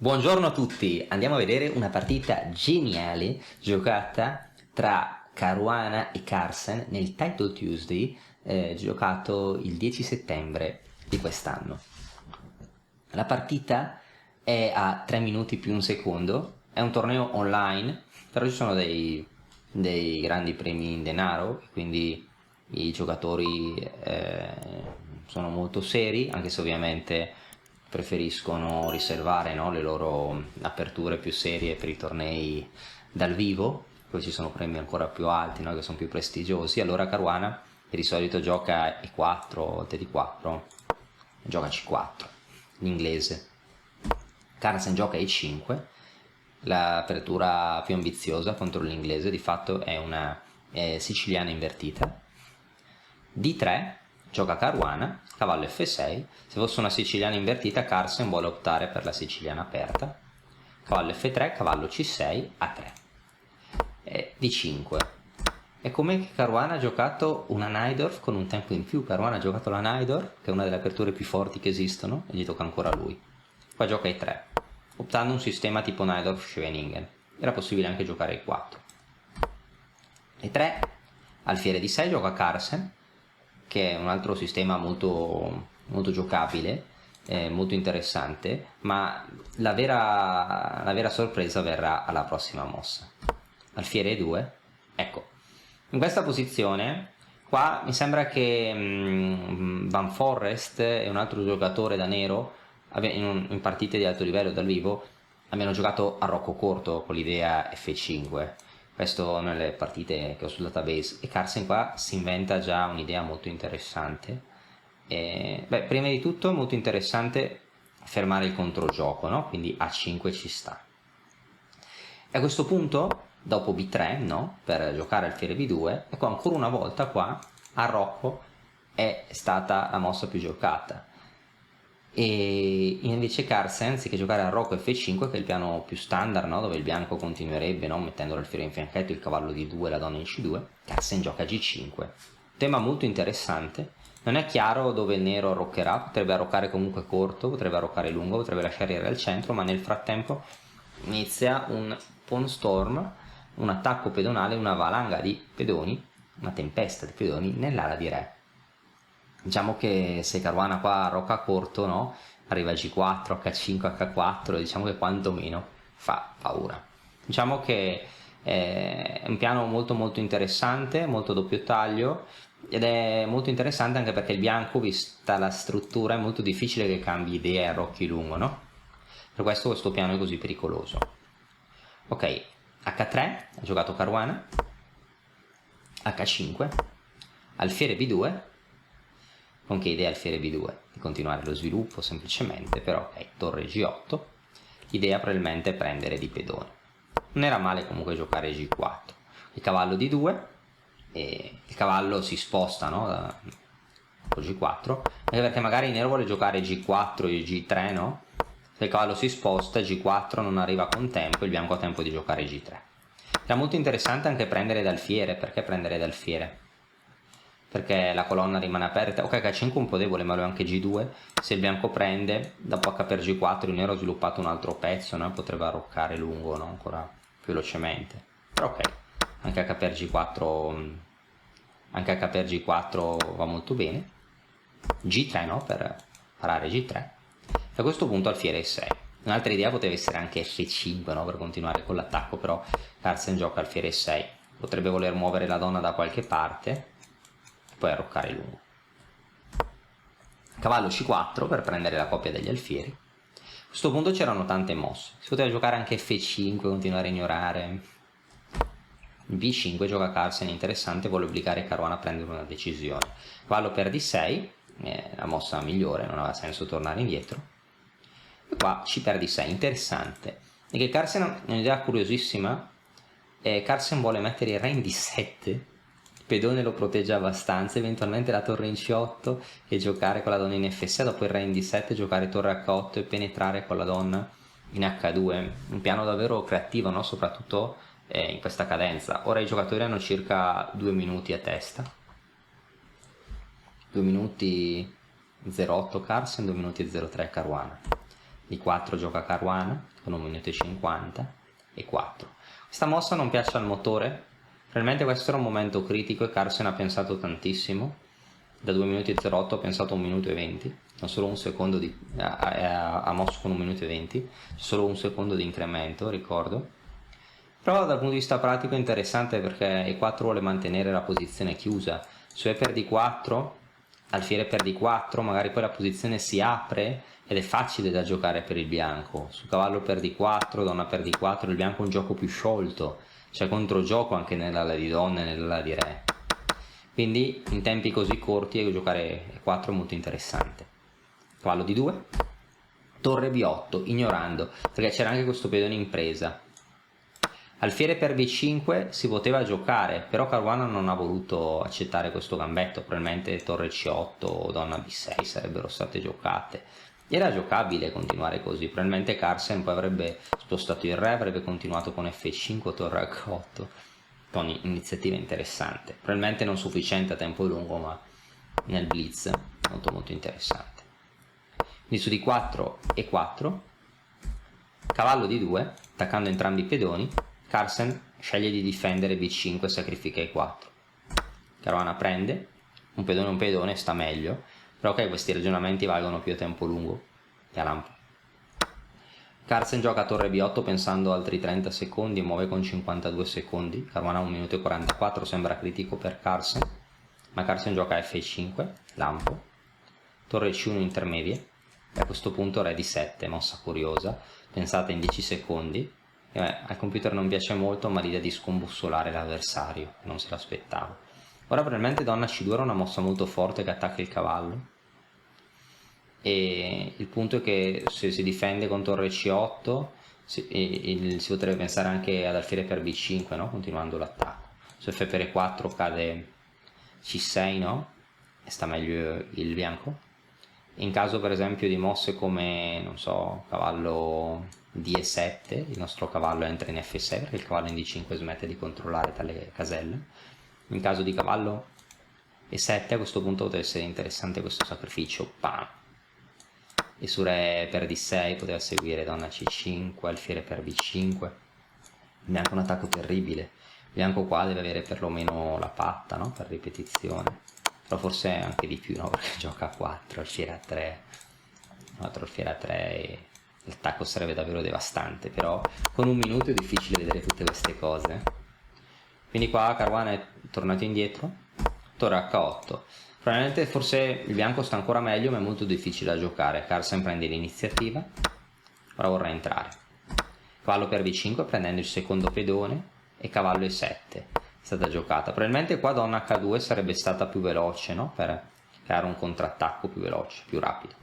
Buongiorno a tutti, andiamo a vedere una partita geniale giocata tra Caruana e Carlsen nel Title Tuesday giocato il 10 settembre di quest'anno. La partita è a 3 minuti più un secondo, è un torneo online, però ci sono dei grandi premi in denaro, quindi i giocatori sono molto seri, anche se ovviamente preferiscono riservare, no, le loro aperture più serie per i tornei dal vivo. Poi ci sono premi ancora più alti, no, che sono più prestigiosi. Allora Caruana, che di solito gioca E4 volte D4, gioca C4, l'inglese. Carlsen gioca E5, l'apertura più ambiziosa contro l'inglese, di fatto è una siciliana invertita. D3 gioca Caruana, cavallo F6, se fosse una siciliana invertita Carlsen vuole optare per la siciliana aperta, cavallo F3, cavallo C6, A3, D5. È come che Caruana ha giocato una Najdorf con un tempo in più. Caruana ha giocato la Najdorf, che è una delle aperture più forti che esistono, e gli tocca ancora a lui. Poi gioca E3, optando un sistema tipo Najdorf-Schweningen. Era possibile anche giocare E4. E3, alfiere D6 gioca Carlsen, che è un altro sistema molto, molto giocabile, molto interessante, ma la vera sorpresa verrà alla prossima mossa. Alfiere E2, ecco, in questa posizione qua mi sembra che Van Forest e un altro giocatore da nero in partite di alto livello dal vivo abbiano giocato a rocco corto con l'idea F5, questo nelle partite che ho sul database, e Carlsen qua si inventa già un'idea molto interessante. Prima di tutto è molto interessante fermare il controgioco, no? Quindi A5 ci sta. E a questo punto, dopo B3, no? Per giocare alfiere B2, ecco ancora una volta qua a rocco è stata la mossa più giocata. E invece Carlsen, anziché giocare a rocco F5, che è il piano più standard, no? Dove il bianco continuerebbe, no? Mettendo l'alfiere in fianchetto, il cavallo di 2 e la donna in C2, Carlsen gioca G5. Tema molto interessante. Non è chiaro dove il nero arroccherà, potrebbe arroccare comunque corto, potrebbe arroccare lungo, potrebbe lasciare il re al centro, ma nel frattempo inizia un pawn storm, un attacco pedonale, una valanga di pedoni, una tempesta di pedoni nell'ala di re. Diciamo che se Caruana qua arrocca corto, no? Arriva a G4, H5, H4, diciamo che quantomeno fa paura. Diciamo che è un piano molto molto interessante, molto doppio taglio, ed è molto interessante anche perché il bianco, vista la struttura, è molto difficile che cambi idea e arrocchi lungo, no? Per questo piano è così pericoloso. Ok, H3, ha giocato Caruana, H5, alfiere B2, con che idea alfiere B2? Di continuare lo sviluppo semplicemente, però ok, torre G8, l'idea probabilmente è prendere di pedone. Non era male comunque giocare G4, il cavallo D2, e il cavallo si sposta, no? Con G4, anche perché magari il nero vuole giocare G4 e G3, no? Se il cavallo si sposta, G4 non arriva con tempo, il bianco ha tempo di giocare G3. Era molto interessante anche prendere d'alfiere. Perché prendere d'alfiere? Perché la colonna rimane aperta. Ok, H5 un po' debole, ma lo è anche G2. Se il bianco prende, dopo H per G4 il nero ha sviluppato un altro pezzo, no? Potrebbe arroccare lungo, no? Ancora più velocemente. Però ok, anche H per G4, anche H per G4 va molto bene. G3, no? Per parare G3. E a questo punto alfiere E6. Un'altra idea poteva essere anche F5, no? Per continuare con l'attacco, però Carlsen gioca alfiere E6. Potrebbe voler muovere la donna da qualche parte e poi arroccare lungo. Cavallo C4 per prendere la coppia degli alfieri. A questo punto c'erano tante mosse. Si poteva giocare anche F5, continuare a ignorare. B5 gioca Carlsen, interessante, vuole obbligare Caruana a prendere una decisione. Cavallo per D6, la mossa migliore, non aveva senso tornare indietro. E qua C per D6, interessante. E che Carlsen ha un'idea curiosissima. Carlsen vuole mettere il re in D7, il pedone lo protegge abbastanza, eventualmente la torre in C8 e giocare con la donna in F6, dopo il re in D7, giocare torre H8 e penetrare con la donna in H2. Un piano davvero creativo, no? Soprattutto in questa cadenza. Ora i giocatori hanno circa 2 minuti a testa. 2 minuti 0,8 Carlsen, 2 minuti e 0,3 Caruana. D4 gioca Caruana con 1 minuto e 50 e 4. Questa mossa non piace al motore, probabilmente questo era un momento critico e Carlsen ha pensato tantissimo. Da 2 minuti e 08 ha pensato 1 minuto e 20, non solo un secondo ha mosso con 1 minuto e 20, solo un secondo di incremento, ricordo. Però dal punto di vista pratico è interessante perché E4 vuole mantenere la posizione chiusa. Su E per D4, alfiere per D4, magari poi la posizione si apre ed è facile da giocare per il bianco. Su cavallo per D4, donna per D4, il bianco è un gioco più sciolto, c'è controgioco anche nell'ala di donna e nell'ala di re. Quindi in tempi così corti giocare E4 è molto interessante. Cavallo D2, torre B8, ignorando, perché c'era anche questo pedone in presa. Alfiere per B5 si poteva giocare, però Caruana non ha voluto accettare questo gambetto, probabilmente torre C8 o donna B6 sarebbero state giocate. Era giocabile continuare così, probabilmente Carlsen poi avrebbe spostato il re, avrebbe continuato con F5, torre H8, con iniziativa interessante, probabilmente non sufficiente a tempo lungo, ma nel blitz molto molto interessante. Quindi su D4 e 4, cavallo D2, attaccando entrambi i pedoni, Carlsen sceglie di difendere B5 e sacrifica E4. Caruana prende, un pedone sta meglio, però ok, questi ragionamenti valgono più a tempo lungo e a lampo. Carlsen gioca torre B8 pensando altri 30 secondi e muove con 52 secondi, Caruana 1 minuto e 44, sembra critico per Carlsen, ma Carlsen gioca F5, lampo, torre C1 intermedia, e a questo punto re D7, mossa curiosa, pensata in 10 secondi, al computer non piace molto, ma l'idea di scombussolare l'avversario, non se l'aspettavo. Ora probabilmente donna C2 era una mossa molto forte che attacca il cavallo, e il punto è che se si difende con torre C8 si potrebbe pensare anche ad alfiere per B5, no? Continuando l'attacco. Su F per E4 cade C6, no? E sta meglio il bianco. In caso per esempio di mosse come, non so, cavallo D7, il nostro cavallo entra in F6 perché il cavallo in D5 smette di controllare tale caselle. In caso di cavallo E7 a questo punto potrebbe essere interessante questo sacrificio, pam! E su re per D6 poteva seguire donna C5, alfiere per B5. Il bianco è un attacco terribile, il bianco qua deve avere perlomeno la patta, no? Per ripetizione. Però forse anche di più, no? Perché gioca a 4, alfiere a 3, 4 alfiere a 3 e l'attacco sarebbe davvero devastante, però con 1 minuto è difficile vedere tutte queste cose. Quindi qua Caruana è tornato indietro, torre H8. Probabilmente forse il bianco sta ancora meglio, ma è molto difficile da giocare. Carlsen prende l'iniziativa, ora vorrà entrare. Cavallo per B5 prendendo il secondo pedone e cavallo E7 è stata giocata. Probabilmente qua donna H2 sarebbe stata più veloce, no? Per creare un contrattacco più veloce, più rapido.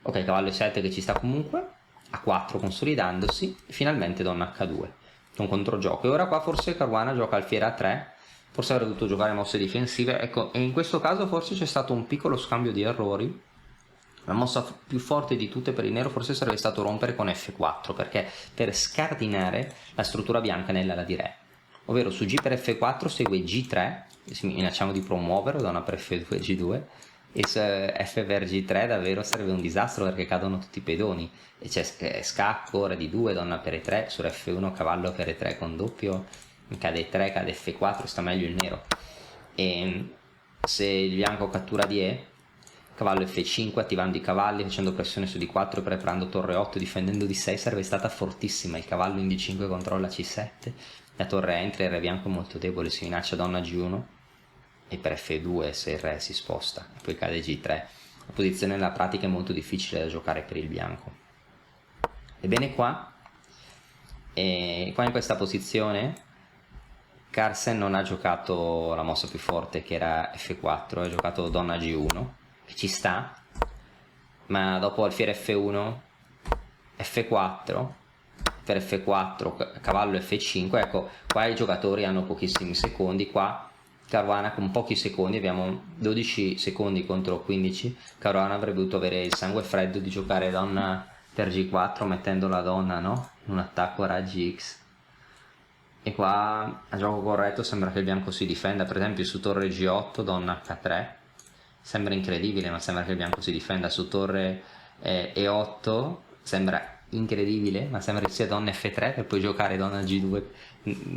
Ok, cavallo E7 che ci sta comunque, A4 consolidandosi, e finalmente donna H2 con controgioco. E ora qua forse Caruana gioca alfiere A3, forse avrebbe dovuto giocare mosse difensive, ecco, e in questo caso forse c'è stato un piccolo scambio di errori. La mossa più forte di tutte per il nero forse sarebbe stato rompere con F4, perché per scardinare la struttura bianca nell'ala di re, ovvero su G per F4 segue G3, minacciamo di promuovere, donna per F2 G2, e su F per G3 davvero sarebbe un disastro perché cadono tutti i pedoni, e c'è scacco, re di 2, donna per E3, su F1 cavallo per E3 con doppio, cade E3, cade F4, sta meglio il nero. E se il bianco cattura di E, cavallo F5 attivando i cavalli, facendo pressione su D4 e preparando torre 8, difendendo D6 sarebbe stata fortissima. Il cavallo in D5 controlla C7, la torre entra, il re bianco è molto debole, si minaccia donna G1 e per F2 se il re si sposta, e poi cade G3. La posizione nella pratica è molto difficile da giocare per il bianco. Ebbene qua in questa posizione Carlsen non ha giocato la mossa più forte che era F4, ha giocato donna G1, che ci sta, ma dopo alfiere F1, F4, per F4, cavallo F5, ecco, qua i giocatori hanno pochissimi secondi, qua Caruana con pochi secondi, abbiamo 12 secondi contro 15, Caruana avrebbe dovuto avere il sangue freddo di giocare donna per G4 mettendo la donna, no? In un attacco a raggi X. E qua a gioco corretto sembra che il bianco si difenda, per esempio su torre G8, donna H3, sembra incredibile ma sembra che il bianco si difenda. Su torre E8 sembra incredibile, ma sembra che sia donna F3 per poi giocare donna G2,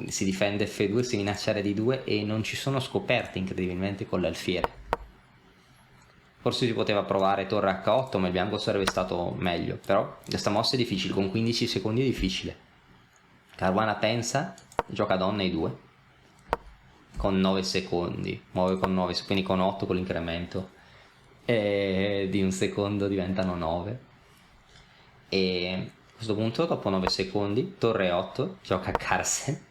si difende F2, si minaccia Re di 2 e non ci sono scoperte incredibilmente con l'alfiere. Forse si poteva provare torre H8, ma il bianco sarebbe stato meglio, però questa mossa è difficile, con 15 secondi è difficile. Caruana pensa, gioca donna E2 con 9 secondi, muove con 9, quindi con 8 con l'incremento di un secondo diventano 9. E a questo punto, dopo 9 secondi, torre 8, gioca Carlsen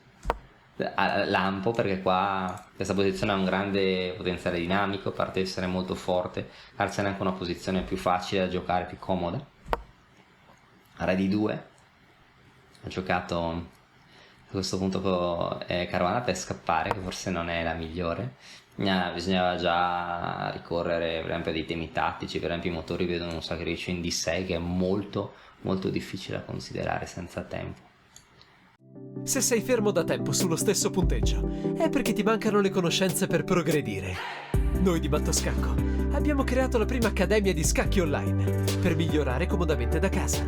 a lampo, perché qua questa posizione ha un grande potenziale dinamico, a parte essere molto forte. Carlsen ha anche una posizione più facile da giocare, più comoda. Re di 2, ha giocato a questo punto Caruana per scappare, che forse non è la migliore. Bisognava già ricorrere per esempio a dei temi tattici, per esempio i motori vedono un sacrificio in D6 che è molto molto difficile da considerare senza tempo. Se sei fermo da tempo sullo stesso punteggio, è perché ti mancano le conoscenze per progredire. Noi di Mattoscacco abbiamo creato la prima accademia di scacchi online per migliorare comodamente da casa.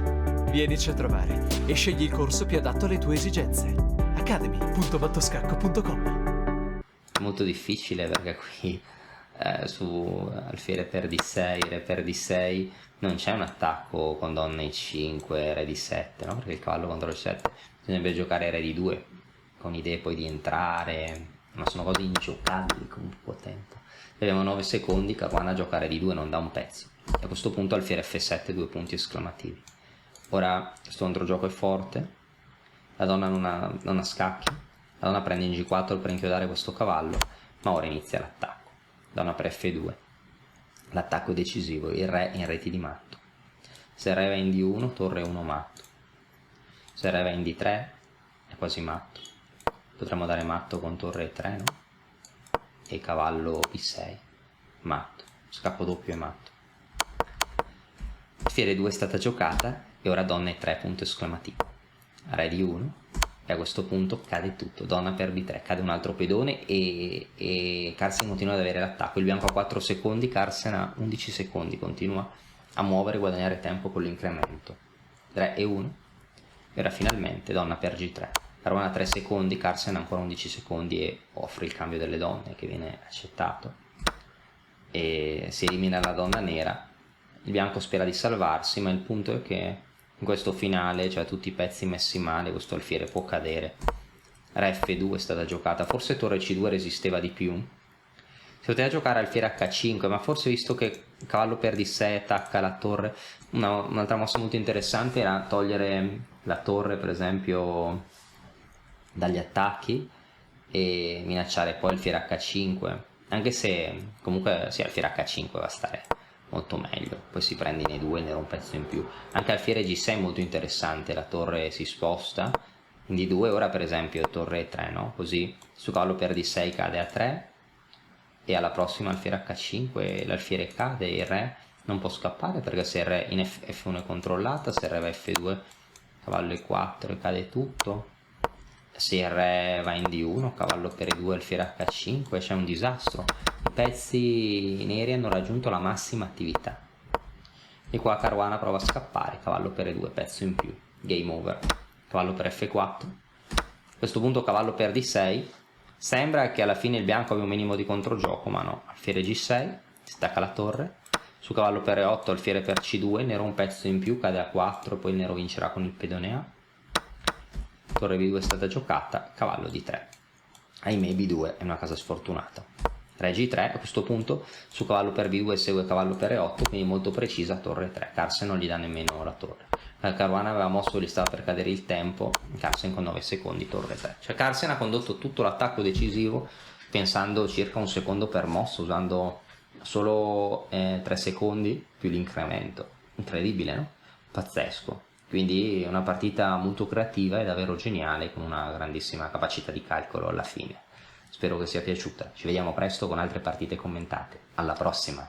Vienici a trovare e scegli il corso più adatto alle tue esigenze. academy.mattoscacco.com. Molto difficile perché qui su alfiere per D6, re per D6 non c'è un attacco con donna E5, re D7, no? Perché il cavallo contro il 7 bisognerebbe giocare re di 2 con idee poi di entrare, ma sono cose ingiocabili con poco tempo. Abbiamo 9 secondi, Caruana gioca re di 2 non da un pezzo, e a questo punto alfiere F7 2 punti esclamativi. Ora questo controgioco è forte, la donna non ha scacchi, la donna prende in G4 per inchiodare questo cavallo, ma ora inizia l'attacco. Donna per F2, l'attacco è decisivo, il re in reti di matto. Se il re va in D1, torre 1 matto. Se il re va in D3 è quasi matto. Potremmo dare matto con torre E3, no? E cavallo B6, matto. Scappo doppio è matto. Alfiere 2 è stata giocata e ora donna E3 punto esclamativo. Re di 1 e a questo punto cade tutto, donna per B3, cade un altro pedone e Carlsen continua ad avere l'attacco. Il bianco ha 4 secondi, Carlsen ha 11 secondi, continua a muovere e guadagnare tempo con l'incremento. Re e 1 e ora finalmente donna per G3. Caruana ha 3 secondi, Carlsen ha ancora 11 secondi e offre il cambio delle donne che viene accettato e si elimina la donna nera. Il bianco spera di salvarsi, ma il punto è che in questo finale, cioè tutti i pezzi messi male, questo alfiere può cadere. Re F2 è stata giocata, forse torre C2 resisteva di più. Si poteva giocare alfiere H5, ma forse visto che cavallo per D6 attacca la torre, un'altra mossa molto interessante era togliere la torre per esempio dagli attacchi e minacciare poi alfiere H5, anche se comunque sì, alfiere H5 va a stare molto meglio, poi si prende in E2 e ne era un pezzo in più. Anche alfiere G6 è molto interessante, la torre si sposta in D2, ora per esempio torre E3, no? Così su cavallo per D6 cade a 3 e alla prossima alfiere H5 l'alfiere cade e il re non può scappare perché se il re in F1 è controllata, se il re va F2 cavallo E4 e cade tutto, se il re va in D1 cavallo per E2 alfiere H5 c'è un disastro. I pezzi neri hanno raggiunto la massima attività e qua Caruana prova a scappare, cavallo per E2, pezzo in più, game over. Cavallo per F4, a questo punto cavallo per D6, sembra che alla fine il bianco abbia un minimo di controgioco, ma no. Alfiere G6, si stacca la torre, su cavallo per E8 alfiere per C2, nero un pezzo in più, cade a 4, poi il nero vincerà con il pedone A. Torre B2 è stata giocata, cavallo D3, ahimè B2 è una casa sfortunata. Re G3, a questo punto su cavallo per B2 segue cavallo per E8, quindi molto precisa, torre 3, Carlsen non gli dà nemmeno la torre. Caruana aveva mosso, gli stava per cadere il tempo, Carlsen con 9 secondi, torre 3. Cioè Carlsen ha condotto tutto l'attacco decisivo pensando circa un secondo per mosso, usando solo 3 secondi più l'incremento. Incredibile, no? Pazzesco. Quindi una partita molto creativa e davvero geniale, con una grandissima capacità di calcolo alla fine. Spero che sia piaciuta. Ci vediamo presto con altre partite commentate. Alla prossima!